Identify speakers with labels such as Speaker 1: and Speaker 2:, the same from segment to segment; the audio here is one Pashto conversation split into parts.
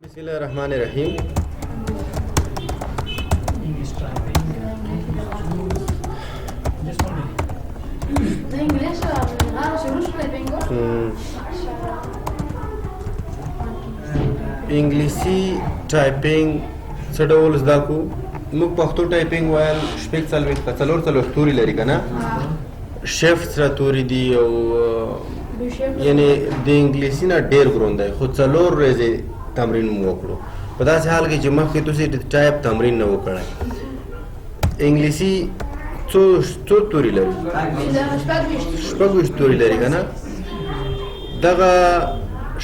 Speaker 1: बिस्मिल्लाहिर्रहमानिर्रहीम।
Speaker 2: English typing. Just one minute.
Speaker 3: De inglés شروع typing
Speaker 1: انګلیسي ټایپینګ څه ډول زده کو؟ موږ پښتو ټایپینګ ویل شپږ څلور توري لري که نه؟ شفټ سره توري دي او یعنې د انګلیسي نه ډېر ګرون دی، خو څلور ورځې تمرین مو وکړو په داسې حال کې چې مخکې تاسې د ټایپ تمرین نه و کړی. انګلیسي څو توري لري؟ شپږ ویشت توري لري که نه؟ دغه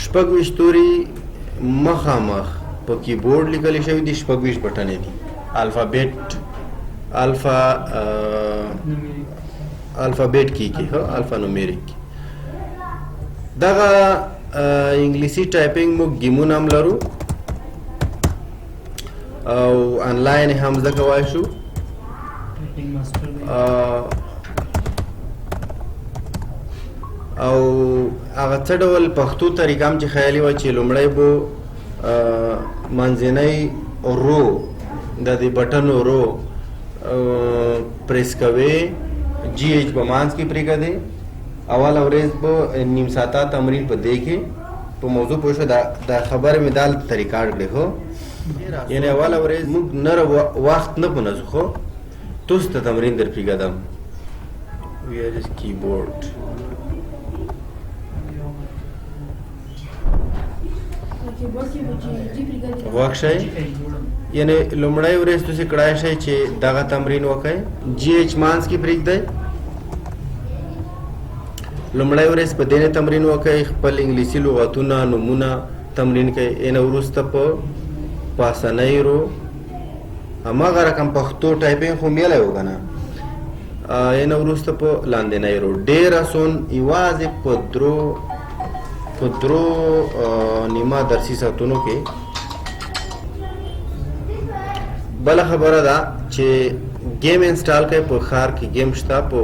Speaker 1: شپږ ویشت توري مخامخ په کیبورډ لیکلی شوي دي، شپږ ویشت بټنې دي. الفابیټ کی کې الفا نومیریک. دغه انګلیسي ټایپینګ موږ ګیمونه هم لرو او آنلاین هم زده کولی شو.
Speaker 2: Typing master.
Speaker 1: او هغه څه ډول پښتو طریقه هم چې خیالي وه چې لومړی به منځنی رو د دې بټنو رو پریس کوې، جی ایچ به منځ کې پرېږدې. اوله ورځ به نیم ساعته تمرین په دې کې په موضوع پوه شو. دا خبره مې دا طریقه کړې خو یعنې اوله ورځ موږ نره وخت نه پنځو خو تاسو ته تمرین در پرېږدم. ویر از کیبورډ غوږ شئ، یعنې لومړی ورځ تاسې کړای شئ چې دغه تمرین وکړئ. جی ایچ مانځ کې پرېږدئ. لومړی ورځ په دې نه تمرین وکړئ، خپل انګلیسي لغتونه نومونه تمرین کړئ. اینه وروسته په پاسنۍ رو هماغه رقم پښتو ټایپینګ خو میلی و که نه، اینه وروسته په لاندنۍ رو ډېر اسون یوازې په درو نیمه درسي ساعتونو کې. بله خبره ده چې گیم انسټال کړئ. په ښار کې گیم شته، په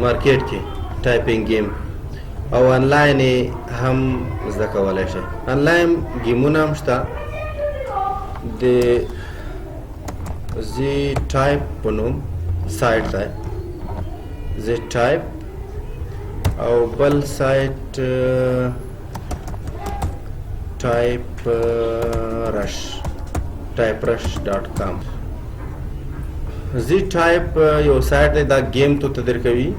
Speaker 1: مارکیټ کې ټایپینګ گیم، او آنلاین هم زده کولی شئ. آنلاین گیمونه هم شته. د زی ټایپ په نوم سایټ دی، زی ټایپ، او بل سایټ typersh.com. زی ټایپ یو سایټ دی، دا گیم تو تدر کوي.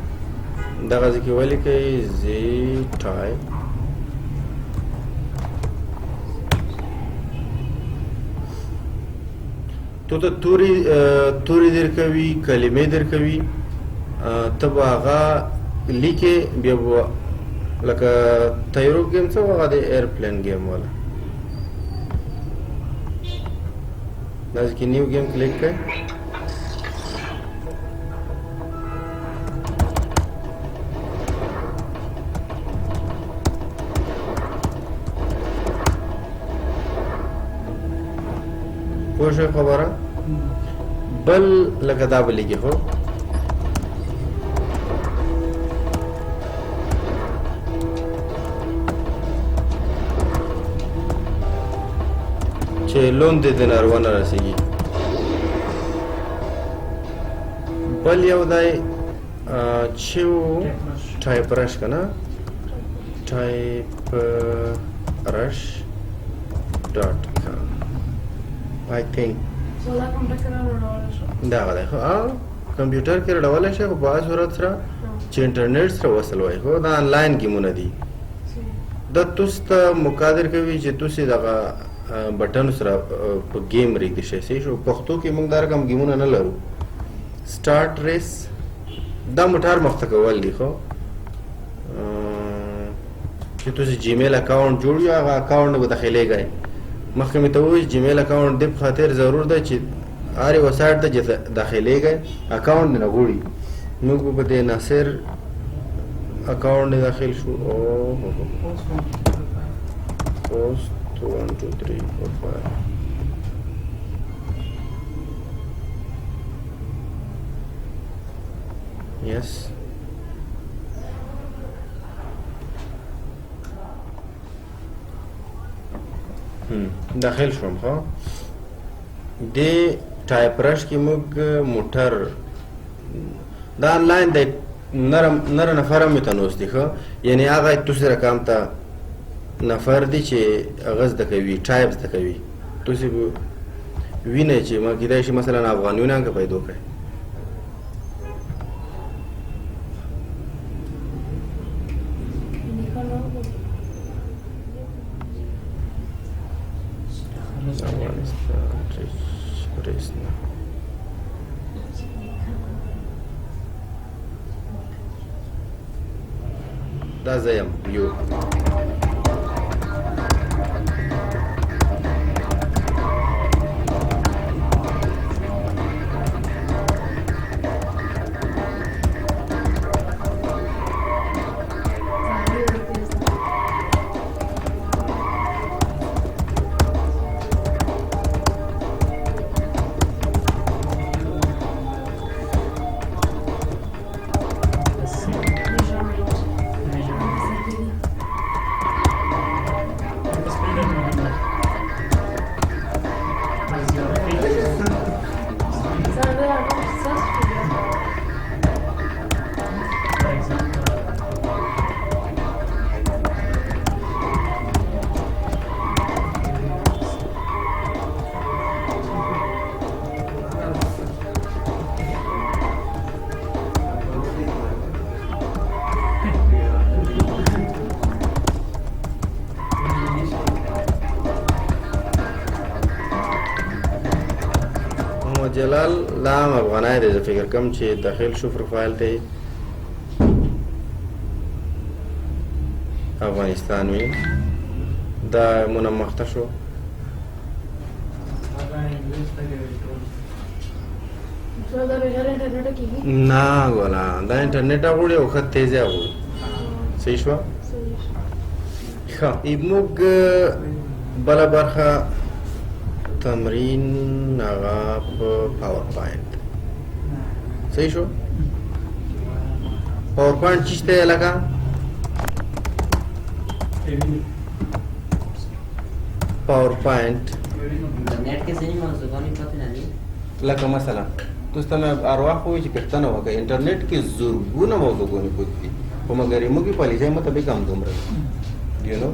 Speaker 1: دغه ځکه ولیکئ زی ټایپ. تو ته توري در کوي، کلمې در کوي، ته به هغه لیکې. بیا به لکه تیرو گیم څه هغه د ایرپلین گیم والا، دا ځکه نیو گیم کلیک کړئ. پوه شوئ خبره؟ بل لکه دا به لیکې خو چې لون دې د ناروا نه رسېږي. بل یو دی چې ټایپرش که نه، typersh.com I think دغه دی. کمپیوټر کې راډولی شئ، خو په هغه صورت سره چې انټرنیټ سره وصل وای. خو دا آنلاین ګیمونه دي. دا تاسو ته مقادر کوي چې تاسې دغه بټنو سره په گیم ریږدی شئ. صحیح شو. پښتو کې موږ دا رقم ګیمونه نه لرو. سټارټ ریس دا موټر مخته کول دي. خو چې تاسې جیمیل اکاونټ جوړ یو، هغه اکاونټ به داخلیږئ. مخکې مې ته ووایي جیمیل اکاونټ دې په خاطر ضرور دی چې هر یوه سایټ ته چې داخلیږئ اکاونټ دې نه غواړي. موږ به په دې ناصر اکاونټ دې داخل شو. پوسټ 1 2 3 4 5 yes. داخل شوم ها د ټایپ رش کې موږ موټر دا آنلاین د نر نفر مې تنوس دي ښه یعنی هغه تاسو رقم ته نفر دی چې هغه زده کوي ټایپ زده کوي تاسو وینئ چې ما کېدای شي مثلا افغانیونه هم که پیدا کړئ دا زه یم یو جلال لام افغانای دی زه فکر کوم چې داخل شو پروفایل ته افغانستان وي دا منمخته شو نه ګولا دا انټرنیټ غوړي او خط تیز غوړي صحیح شو ښه موږ بله برخه تمرین هغه په پاور پوینټ صحیح شو پاور پوینټ چی شته لکه پاور پوینټ
Speaker 4: नेट के सही موضوعانی پته نه دي
Speaker 1: لکه مثلا تاسو ته ارواح وایي چې پښتنه وکړه انټرنیټ کې زورګونه موضوعونه پوت دي خو مګر موږ په لیدای مطابق هم دومره یو نو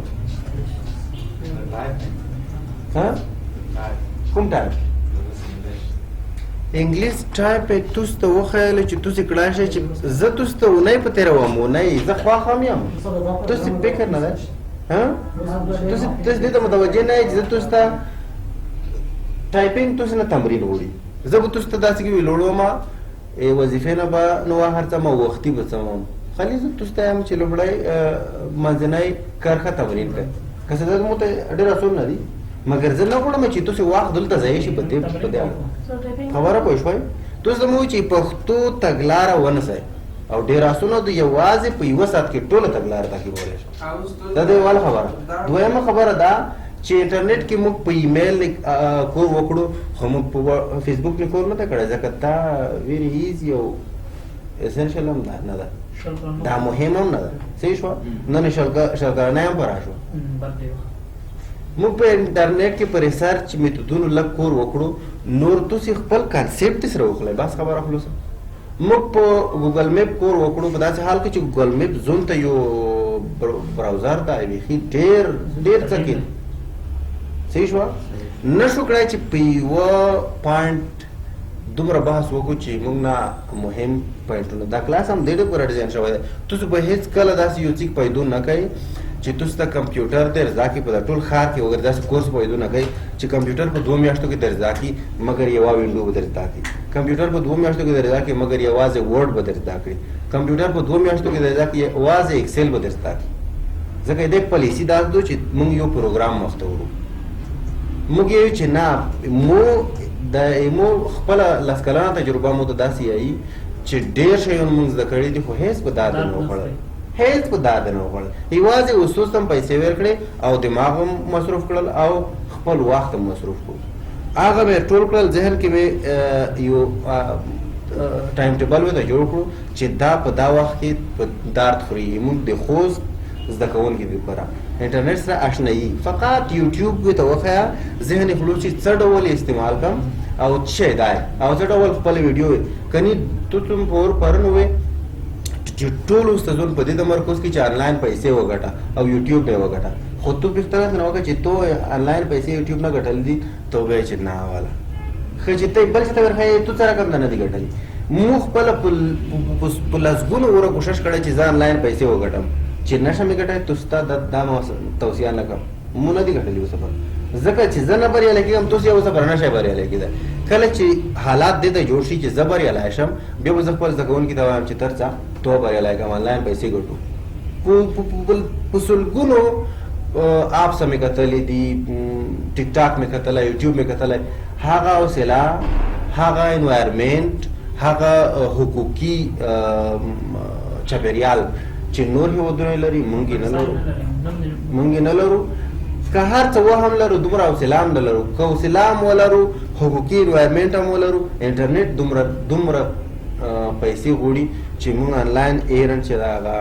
Speaker 1: ها کوم ټایپ انګلیش ټایپ تاسو ته وخیل چې تاسو کړای شئ چې زه تاسو ته ونی په تیر ومو نه زه خوا خام یم تاسو فکر نه ده ها تاسو دې ته متوجه نه یې چې تاسو ته ټایپینګ تاسو نه تمرین وړي زه به تاسو ته داسې کې ویلوړو ما وظیفې نه به نو هر څه ما وختي به سمم خالي زه تاسو ته یم چې لوړی منځنی کرښه تمرین کړئ که څه ده مو ته ډېر اسون نه دي مګر زه نه غواړم چې تاسو وخت دلته ضایع شي په دې خبره پوه شوئ تاسو ته مو وایي چې پښتو تګلاره ونیسئ او ډېر اسونه د یوازې په یوه ساعت کې ټوله تګلاره تعقیبولی شئ دا د یوواله خبره دویمه خبره دا چې انټرنیټ کې موږ په ایمیل کور وکړو خو موږ په فیسبوک کې کور نه دی کړی ځکه دا ویری ایزي او اسنشل هم نه ده دا مهم هم نه ده صحیح شوه نن شلګرنی هم په راشوه موږ په انټرنیټ کې په ریسرچ میتودونو لږ کور وکړو نور تاسې خپل کانسیپټ سره وخلئ بس خبره خلاصه موږ په ګوګل میپ کور وکړو په داسې حال کې چې ګوګل میپ زون ته یو براوزر ده بیخي ډېر څه کوي صحیح شوه نه شو کړی چې په یوه پوینټ دومره بحث وکړو چې موږ نه مهم پوینټونه دا کلاس هم دې پورې ډیزاین شوی دی تاسو به هېڅ کله داسې یو څیک پیدا نه کوئ چې تاسو ته کمپیوټر د رضا کې په ټول ښار کې وګر داسې کورس پیدا نه کوي چې کمپیوټر په 2 میاشتو کې درځا کی مګر یوه وینډو به درځا کی کمپیوټر په 2 میاشتو کې درځا کی مګر یوازې ورډ به درځا کړي کمپیوټر په 2 میاشتو کې درځا کی یوازې ایکسل به درځا کی ځکه دې پالیسی دا دو چې موږ یو پروګرام مخته ورو موږ یو چې نه مو خپل لاس کلانه تجربه مو ته داسې یایي چې ډېر شیونه موږ زده کړي دي خو هېڅ په دا نه وخوړل هیڅ په دا نه وغواړل یوازې اوسوس هم پیسې ورکړې او دماغ هم مصروف کړل او خپل وخت هم مصروف کړل هغه مې ټول کړل ذهن کې مې یو ټایم ټیبل ورته جوړ کړو چې دا په دا وخت کې په درد خوري موږ د خوست زده کوونکي لپاره انټرنیټ سره آشنایي فقط یوټیوب کې توخیا ذهن خلوصي څه ډول استعمال کوم او څه دی او څه ډول خپل ویډیو کني ته تم پرن وې چې ټول استادون په دې تمرکز کې چې آنلاین پیسې وګټه او یوټیوب نه وګټه خو ته په ستاره نه وګټه چې تو آنلاین پیسې یوټیوب نه ګټل دي توبه چې نه والا خو چې ته بل څه ته ورخې ته سره کم نه دي ګټلې مو خپل په لاسګونو وره کوشش کړی چې ځان آنلاین پیسې وګټم چې نشه مې ګټه تاسو ته د توصیه نه کوم مو نه دي ګټلې وسه ځکه چې زه نه بریالی کېږم تاسو یې اوسه پر نه شئ بریالی کېدی کله چې حالات دې ته جوړ شي چې زه بریالی شم بیا به زه خپل زده کوونکي ته وایم چې تر څه تو بریالی کړم آنلاین پیسې ګټو په سلګونو اپس مې کتلې دي ټیک ټاک مې کتلی یوټیوب مې کتلی هغه حوصله هغه انوایرمنټ هغه حقوقي چاپېریال چې نور هېوادونه لري مونږ یې نه لرو که هر څه وهم لرو دومره حوصله هم نه لرو که حوصله هم ولرو حقوقي انوایرمنټ هم ولرو انټرنیټ دومره پیسې غواړي چې مونږ آنلاین ایرن چې د هغه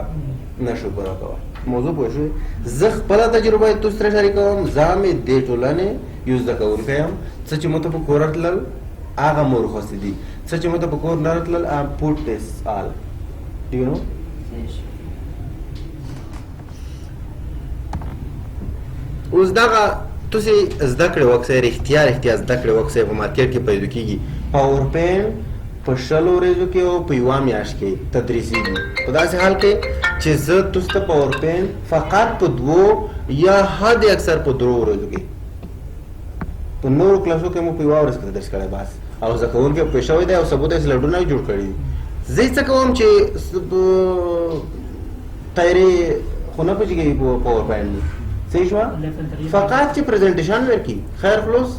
Speaker 1: نشو پوره کوه موضوع پوه شوې زه خپله تجربه یې تاسو سره شریکوم زه مې دې ټولنې یو زده کوونکی یم څه چې ماته په کور راتلل هغه مور خوښې دي څه چې ماته په کور نه راتلل I put this all do you know اوس دغه تاسو زده کړې وکسئ رښتیا زده کړې وکسئ په مارکیټ کې پیدا کېږي پاور پوینټ په 6 ورځو کې او په یوه میاشت کې تدریسي دي په داسې حال کې چې زه تاسو ته پاور پوینټ فقط په 2 یا حد اکثر په 3 ورځو کې په نورو کلاسو کې مو په یوه ورځ کې تدریس کړی بس او زده کوونکی پوه شوی دی او ثبوت یې سلایډونه یې جوړ کړي دي زه یې څه کوم چې تیارې خو نه پوهېږي په پاور پوینټ دي صحیح شوه فقط چې پریزنټیشن ورکړي خیر خلاص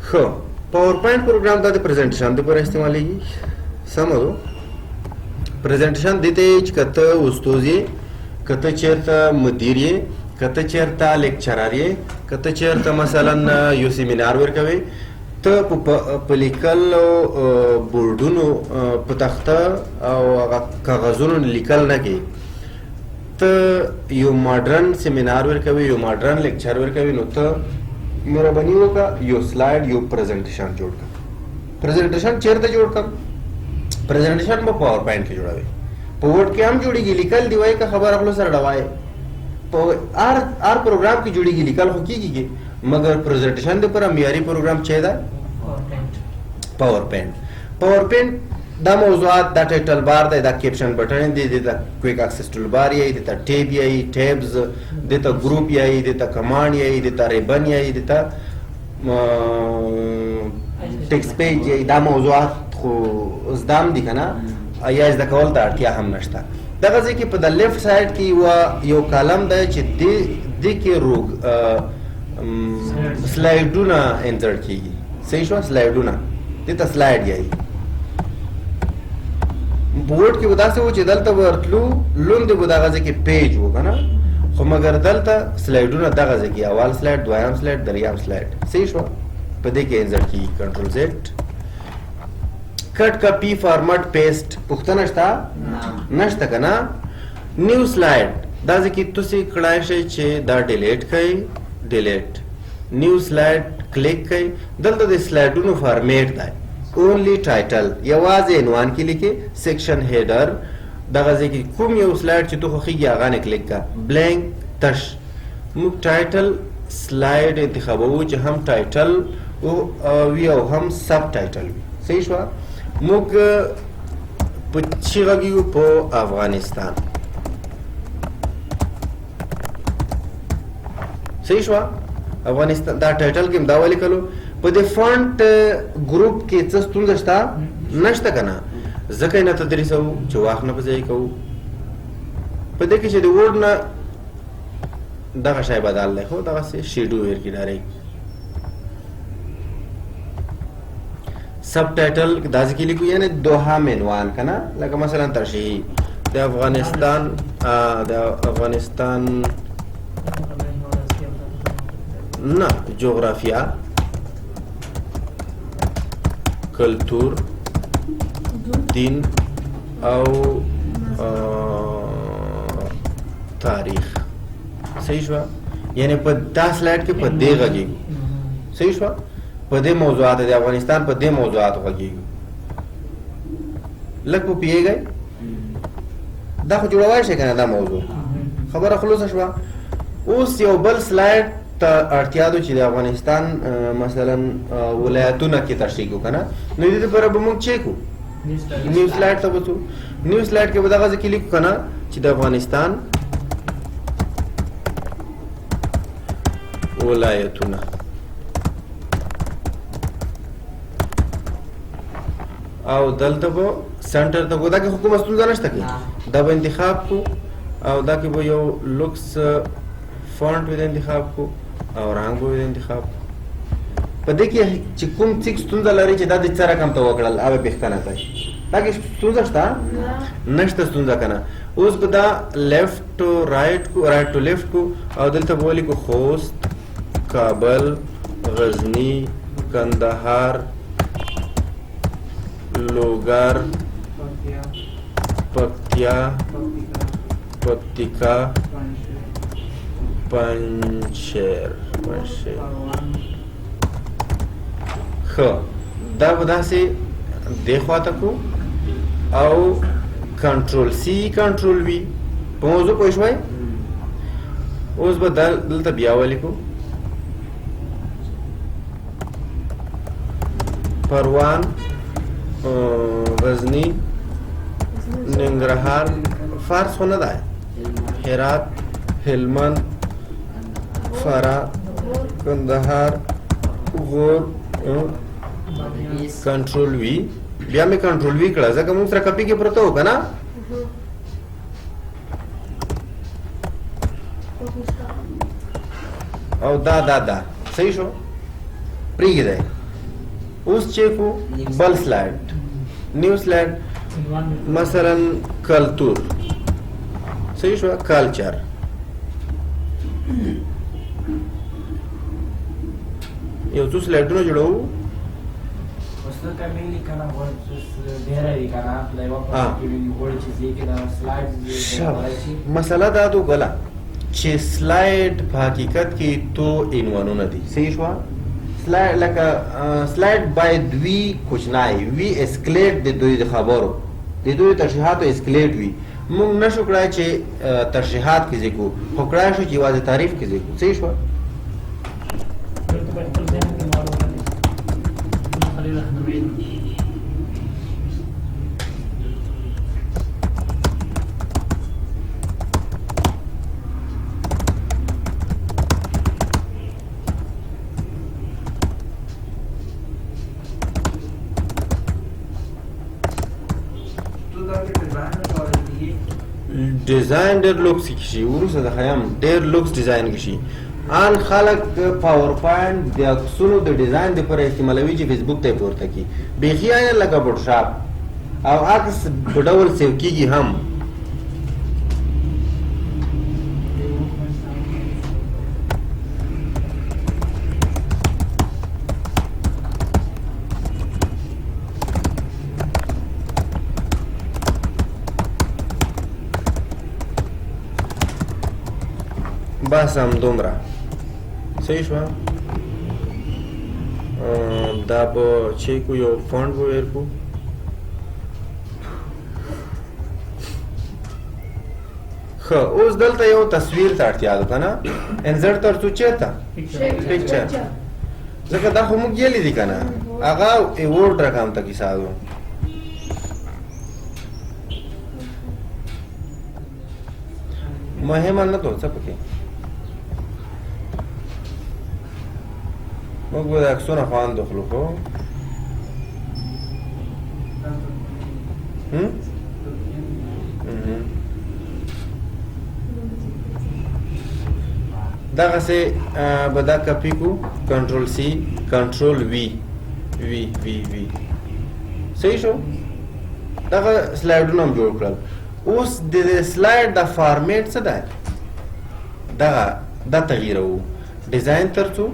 Speaker 1: ښه پاور پوینټ پروګرام دا د پریزنټیشن دپاره استعمالیږي سمه ده پریزنټیشن دې ته چې که ته استاد یې که ته چېرته مدیر یې که ته چېرته لیکچرر یې که ته چېرته مثلا یو سیمینار ورکوې ته په لیکلو بورډونو په تخته او هغه کاغذونو لیکل نه کوې ته یو ماډرن سیمینار ورکوې یو ماډرن لیکچر ورکوې نو ته مهرباني وکړه یو سلایډ یو پریزنټیشن جوړ کړه پریزنټیشن چېرته جوړ کړم پریزنټیشن به پاور پوینټ کې جوړوې په ورډ کې هم جوړېږي لیکل دی وایي که خبره خپلو سره ډوایې په هر پروګرام کې جوړېږي لیکل خو کېږي مګر پریزنټیشن دپاره معیاري پروګرام چې دی پاور پوینټ دا موضوعات دا ټایټل بار دی دا کیپشن بټن دی دته کویک اکسس ټول بار یې دته ټیب یې ټیبز دته ګروپ یې دته کمانډ یې دته ریبن یې دته ټیکس پیج یې دا موضوعات خو زدام دي کنه یا زده کول ته اړتیا هم نشته دغه ځای کې په د لیفټ سایډ کې یو کالم دی چې دې کې سلایډونه انسرټ کېږي صحیح شوه سلایډونه دې ته سلایډ یایي بورډ کې به داسې و چې دلته به ورتلو لوند به دغه ځای کې پیج و که نه خو مګر دلته سلایډونه دغه ځای کې اول سلایډ دویم سلایډ دریم سلایډ صحیح شوه په دې کې انسرټ کېږي کنټرول زیډ کټ کاپي فارمټ پیسټ پوښتنه شته نشته که نه نیو سلایډ دا ځای کې تاسې کړای شئ چې دا ډیلیټ کړئ ډیلیټ نیو سلایډ کلیک کړئ دلته د سلایډونو فارمیټ دی اونلی ټایټل یوازې عنوان کې لیکې سیکشن هیډر دغه ځای کې کوم یو سلایډ چې تو خوښېږي هغه نه کلیک کړه بلینک تش موږ ټایټل سلایډ انتخابوو چې هم ټایټل وي او هم سب ټایټل وي صحیح شوه موږ په چی غږیږو په افغانستان صحیح شوه افغانستان دا ټایټل کې هم دا ولیکلو په دې فونټ ګروپ کې څه ستونزه شته نشته که نه ځکه یې نه تدریسوو چې وخت نه په ځای کوو په دې کې چې د ورډ نه دغه شی بدل دی خو دغسې شیډو ویر کړي ډایرکټ سب ټایټل دا ځکه لیکو یعنی دوهم عنوان که نه لکه مثلا ترشیحي د افغانستان نه جغرافیا کلتور دین او تاریخ. صحیح شو؟ یعنی په دا سلایډ کې په دې غږیږو. صحیح شو؟ په دې موضوعات د افغانستان په دې موضوعات غږیږو. لږ په پیږئ دا خو جوړوای شي کنه دا موضوع. خبره خلاصه شوه. اوس یو بل سلایډ ته اړتیا ده چې د افغانستان مثلا ولایتونه کې تشریح کړو کنه. نو دې لپاره به موږ چیک وکړو. نیو سلایډ ته وځو. نیو سلایډ کې به دغه ځکه لیکو کنه چې د افغانستان ولایتونه او دلته به سنټر ته وګورئ چې حکومت ستونزه نشته کې دا به انتخاب کو او دا کې به یو لوکس فونټ به انتخاب کو او رنگ به انتخاب کو. په دې کې چې کوم څه ستونزه لري چې دا د څه رقم ته وکړل هغه به ښکاره کوي. دا کې ستونزه شته نشته ستونزه کنه. اوس به دا لیفټ ټو رائټ کو رائټ ټو لیفټ کو او دلته به ولیکو خوست کابل غزنی کندهار لوګر پکتیا پکتیکا پنجشیر خو دا به داسې دې خواته کو او کنټرول سی کنټرول وی په موضوع پوه شوئ. اوس به دلته بیا ولیکو پروان غزنی ننګرهار فارس خو نه دی هرات هلمند فرا کندهار غور کنټرول وی بیا مې کنټرول وی کړه ځکه موږ سره کپی کې پرته و کنه. او دا صحیح شو پریږدئ. اوس چیکو بل سلایډ نیو سلایډ مثلا کلتور. صحیح شو کلچر. یو څو سلایډونه جوړو. مسله دا دو غلا چې سلایډ په حقیقت کې تو عنوانونه دي. صحیح شو سلایډ لکه سلایډ باید وی کوچنای وی اسکلیټ د دوی د خبرو د دوی ترشیحاتو اسکلیټ وی. موږ نشو کړای چې ترشیحات کې ذکر خو کړای شو چې واځي تعریف کې ذکر. صحیح شو ډیزاین ډېر لوکس کشي وروسته د خیام ډېر لوکس ډیزاین کشي. ان خلک پاور پوینټ د عکسونو د ډیزاین لپاره استعمالوي چې فیسبوک ته پورته کی بیخي عین لکه فوټوشاپ او عکس په ډول سیو کیږي هم. بس هم دومره. صحیح شو دا به چیکو یو فونټ به ورکو. ښه اوس دلته یو تصویر ته اړتیا ده که نه انزرټ ترڅو چېرته پکچر ځکه دا خو موږ یلی دي که نه هغه ایورډ رقم ته کیسه ده. مهمه نه ده څه پکې موږ به د عکسونه خوان دخلو خو دغسې به دا کپي کو کنټرول سی کنټرول وی وی وی وی. صحیح شو دغه سلایډونه هم جوړ کړل. اوس د سلایډ د فارمیټ څه دی دا تغییروو ډیزاین ترڅو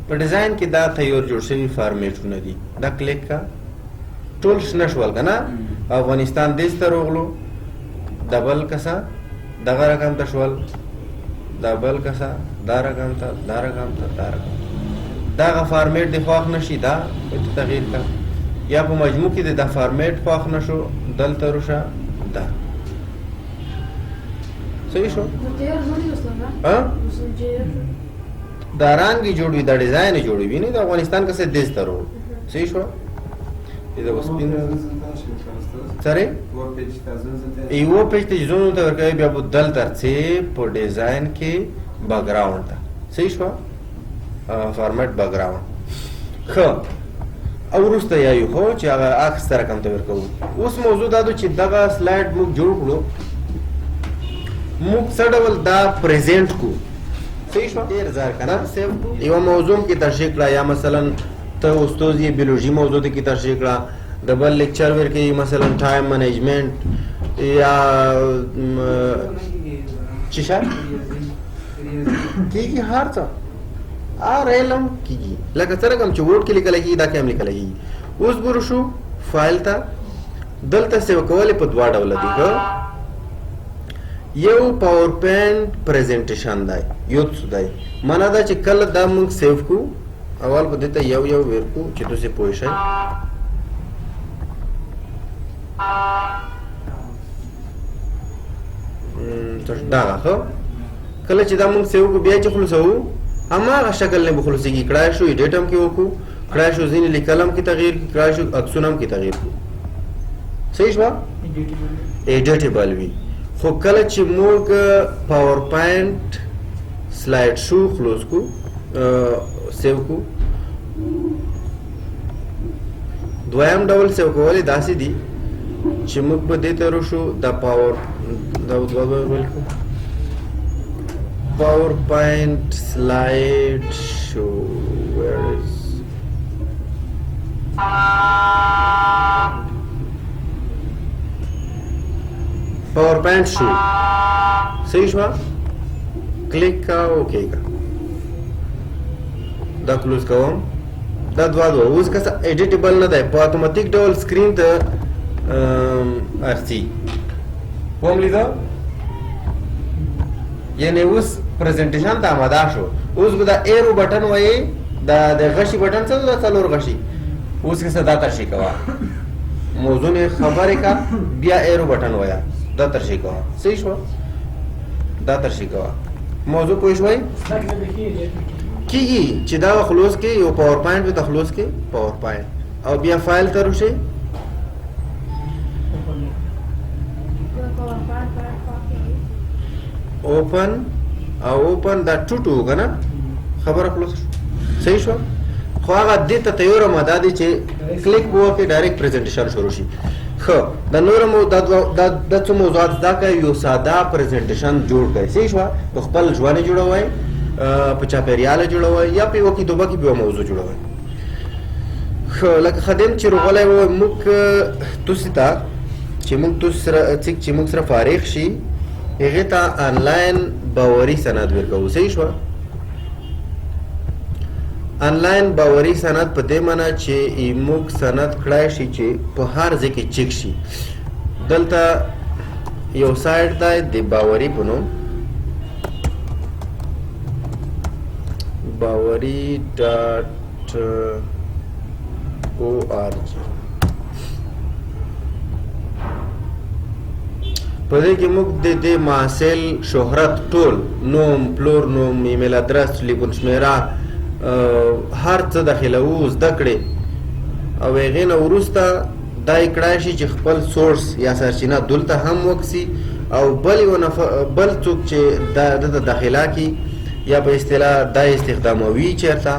Speaker 1: په ډیزاین کې دا تیار جوړ شوي فارمیټونه دي. دا کلیک کا ټول شنه شول که نه افغانستان دې ته راغلو د بل کسه دغه رقم ته شول د بل کسه دا رقم ته دا رقم ته دا رقم دغه فارمیټ دې خوښ نه شي دا ورته تغییر کړه یا په مجموع کې د دا فارمیټ خوښ نه شو دلته روشه دا صحیح شو
Speaker 3: Multier nu e ăsta, da?
Speaker 1: ها
Speaker 3: Nu sunt GR.
Speaker 1: دا رنګ جوړوي دا ډیزاین جوړوي نه د افغانستان کسه دیس ته راغلو صحیح شو دا وسپین سره یو پیج ته زونو ته ورکوي بیا په دل ترڅه په ډیزاین کې بیکګراوند ته صحیح شو فارمیټ بیکګراوند خو او وروسته یو خو چې هغه عکس سره کوم ته ورکو اوس موضوع دا ده چې دغه سلایډ موږ جوړ کړو موږ څه ډول دا پریزنټ کو صحیح شو ډېر ځار کنه یو موضوع کې تشریح کړه یا مثلا ته استاد یې بیولوژي موضوع ته کې تشریح کړه د بل لیکچر ورکې مثلا ټایم مینجمنت یا چې شای کیږي هر څه علم کیږي لکه څنګه چې ورډ کې لیکل کیږي دا کې هم لیکل کیږي اوس ګورو شو فایل ته دلته سیو کول په دوا ډول دي یو پاور پوینټ پریزنټیشن دی یو څه دی معنا دا چې کله دا موږ سیو کو اول په دې ته یو ورکو چې تاسو پوه شئ دا خو کله چې دا موږ سیو کو بیا چې خلاصو هماغه شکل نه بخلصيږي کړای شو ایډیټ هم کې وکړو کړای شو ځینې لیکلم کې تغییر کړای شو عکسونه هم کې تغییر کړو صحیح شو ایډیټیبل وي خو کله چې موږ پاور پوینټ سلایډ شو خلاص کو سیو کو دویم ډول سیو کولې داسې دي چې موږ په دې تر شو د پاور دا وکړو PowerPoint slide show. Where is PowerPoint show? صحیح شو کلیک کا اوکے کا دا کلوز کوم دا دوا اوس که ایډیټیبل نه دی په اتوماتیک ډول سکرین ته ارسي ووم لیدا یعنی اوس پریزنټیشن ته آماده شو اوس به دا ایرو بټن وایي دا د غشي بټن څه دا څلور غشي اوس که څه دا ترشي کوه موضوع نه خبرې کا بیا ایرو بټن وایا دا ترشي کوه صحیح شو دا ترشي کوه موضوع پوه شوئ کیږي چې دا خلاص کې یو پاور پوینټ به تخلص کې پاور پوینټ او بیا فایل ته روشي اوپن او اوپن دا ټوټو کنه خبره خلاص صحیح شو خو هغه دې ته تیار ماده دي چې کلیک وکړي ډایرکټ پریزنټیشن شروع شي خو د نور مو د څه موضوعات دا کوي یو ساده پریزنټیشن جوړ کړئ صحیح شو خپل ژوند جوړوي په چاپیریال جوړوي یا په وکی دوبه کې به موضوع جوړوي خو لکه خدم چې روغلای و موږ تاسو ته چې موږ سره فارغ شي هغه ته آنلاین باوري سند ورکوو صحیح شو آنلاین باوري سند په دې معنی چې موږ سند کړای شي چې په هر ځای کې چک شي دلته یو سایټ دی د باوري په نوم baori.org په دې کې موږ د محصل شهرت ټول نوم پلور نوم ایمیل ادرس ټلیفون شمیره هر څه داخلوو زده کړې او هغې نه وروسته دا یې کړای شي چې خپل سورس یا سرچینه دلته هم وکړي او بل څوک چې دلته داخله کړي یا په اصطلاح دا استخداموي چېرته